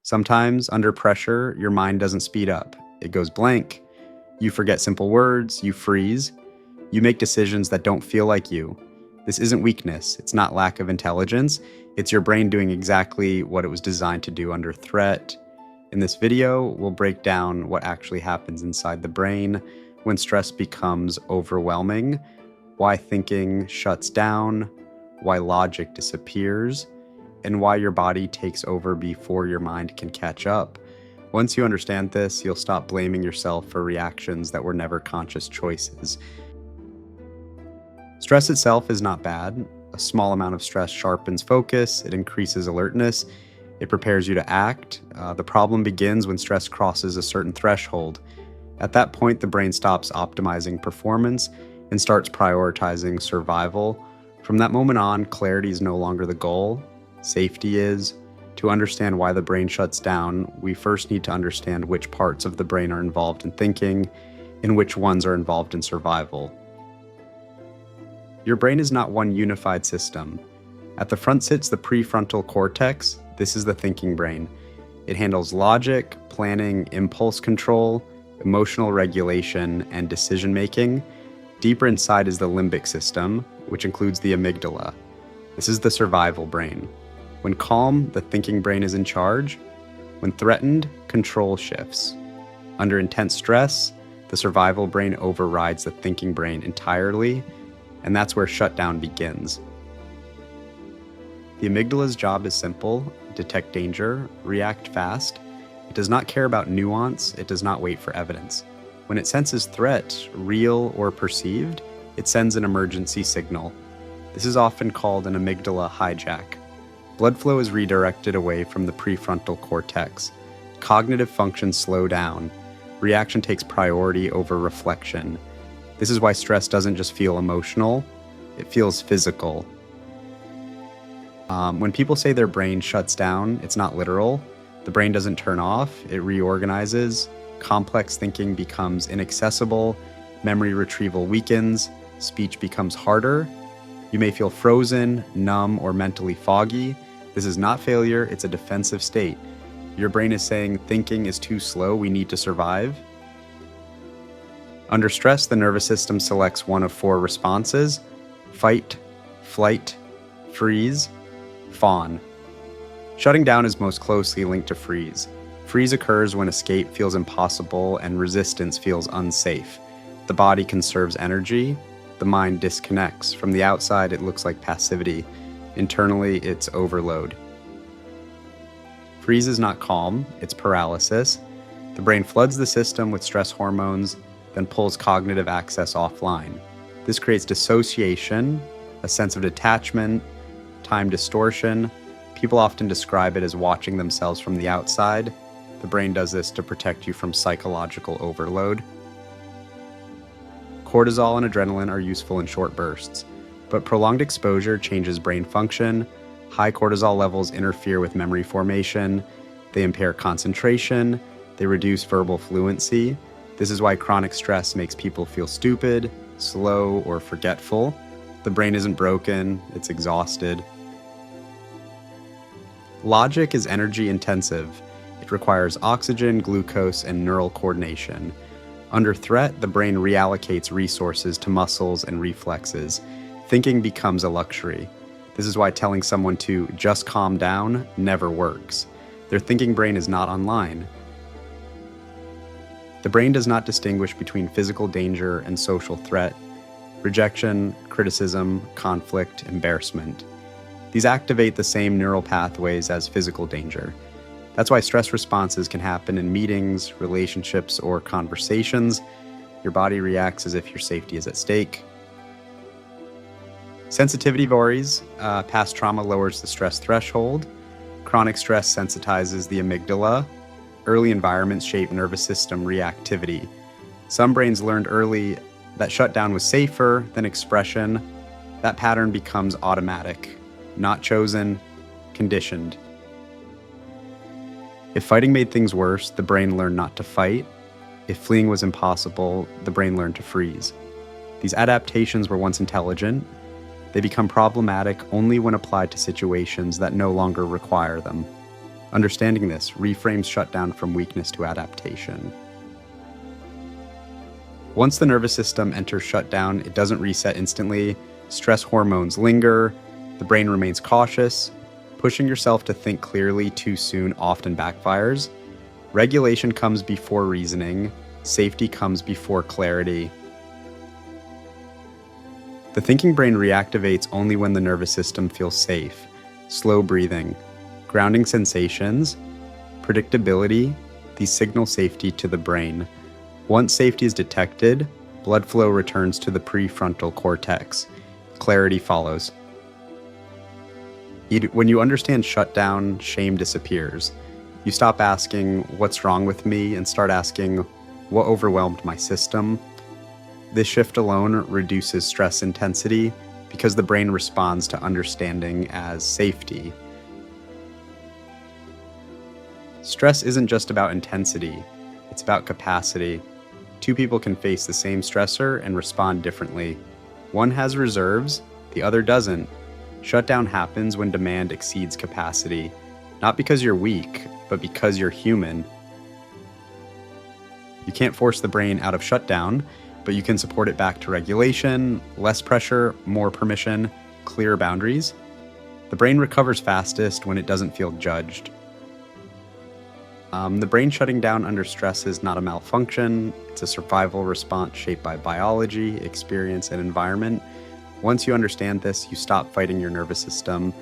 Sometimes, under pressure, your mind doesn't speed up. It goes blank. You forget simple words, you freeze. You make decisions that don't feel like you. This isn't weakness, it's not lack of intelligence. It's your brain doing exactly what it was designed to do under threat. In this video, we'll break down what actually happens inside the brain when stress becomes overwhelming, why thinking shuts down, why logic disappears, and why your body takes over before your mind can catch up. Once you understand this, you'll stop blaming yourself for reactions that were never conscious choices. Stress itself is not bad. A small amount of stress sharpens focus, it increases alertness, it prepares you to act. The problem begins when stress crosses a certain threshold. At that point, the brain stops optimizing performance and starts prioritizing survival. From that moment on, clarity is no longer the goal, safety is. To understand why the brain shuts down, we first need to understand which parts of the brain are involved in thinking and which ones are involved in survival. Your brain is not one unified system. At the front sits the prefrontal cortex. This is the thinking brain. It handles logic, planning, impulse control, emotional regulation, and decision making. Deeper inside is the limbic system, which includes the amygdala. This is the survival brain. When calm, the thinking brain is in charge. When threatened, control shifts. Under intense stress, the survival brain overrides the thinking brain entirely, and that's where shutdown begins. The amygdala's job is simple: detect danger, react fast. It does not care about nuance, it does not wait for evidence. When it senses threat, real or perceived, it sends an emergency signal. This is often called an amygdala hijack. Blood flow is redirected away from the prefrontal cortex. Cognitive functions slow down. Reaction takes priority over reflection. This is why stress doesn't just feel emotional, it feels physical. When people say their brain shuts down, it's not literal. The brain doesn't turn off, it reorganizes. Complex thinking becomes inaccessible, memory retrieval weakens, speech becomes harder. You may feel frozen, numb, or mentally foggy. This is not failure, it's a defensive state. Your brain is saying thinking is too slow, we need to survive. Under stress, the nervous system selects one of four responses: fight, flight, freeze, fawn. Shutting down is most closely linked to freeze. Freeze occurs when escape feels impossible and resistance feels unsafe. The body conserves energy, the mind disconnects. From the outside, it looks like passivity. Internally, it's overload. Freeze is not calm, it's paralysis. The brain floods the system with stress hormones, then pulls cognitive access offline. This creates dissociation, a sense of detachment, time distortion. People often describe it as watching themselves from the outside. The brain does this to protect you from psychological overload. Cortisol and adrenaline are useful in short bursts, but prolonged exposure changes brain function. High cortisol levels interfere with memory formation. They impair concentration. They reduce verbal fluency. This is why chronic stress makes people feel stupid, slow, or forgetful. The brain isn't broken, it's exhausted. Logic is energy intensive. It requires oxygen, glucose, and neural coordination. Under threat, the brain reallocates resources to muscles and reflexes. Thinking becomes a luxury. This is why telling someone to just calm down never works. Their thinking brain is not online. The brain does not distinguish between physical danger and social threat, rejection, criticism, conflict, embarrassment. These activate the same neural pathways as physical danger. That's why stress responses can happen in meetings, relationships, or conversations. Your body reacts as if your safety is at stake. Sensitivity varies. Past trauma lowers the stress threshold. Chronic stress sensitizes the amygdala. Early environments shape nervous system reactivity. Some brains learned early that shutdown was safer than expression. That pattern becomes automatic, not chosen, conditioned. If fighting made things worse, the brain learned not to fight. If fleeing was impossible, the brain learned to freeze. These adaptations were once intelligent. They become problematic only when applied to situations that no longer require them. Understanding this reframes shutdown from weakness to adaptation. Once the nervous system enters shutdown, it doesn't reset instantly. Stress hormones linger, the brain remains cautious. Pushing yourself to think clearly too soon often backfires. Regulation comes before reasoning. Safety comes before clarity. The thinking brain reactivates only when the nervous system feels safe. Slow breathing, grounding sensations, predictability, these signal safety to the brain. Once safety is detected, blood flow returns to the prefrontal cortex. Clarity follows. When you understand shutdown, shame disappears. You stop asking, "What's wrong with me?" and start asking, "What overwhelmed my system?" This shift alone reduces stress intensity because the brain responds to understanding as safety. Stress isn't just about intensity, it's about capacity. Two people can face the same stressor and respond differently. One has reserves, the other doesn't. Shutdown happens when demand exceeds capacity, not because you're weak, but because you're human. You can't force the brain out of shutdown, but you can support it back to regulation, less pressure, more permission, clearer boundaries. The brain recovers fastest when it doesn't feel judged. The brain shutting down under stress is not a malfunction. It's a survival response shaped by biology, experience, and environment. Once you understand this, you stop fighting your nervous system.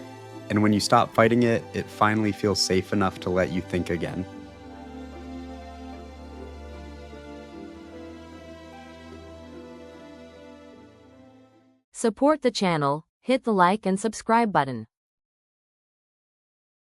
And when you stop fighting it, it finally feels safe enough to let you think again. Support the channel, hit the like and subscribe button.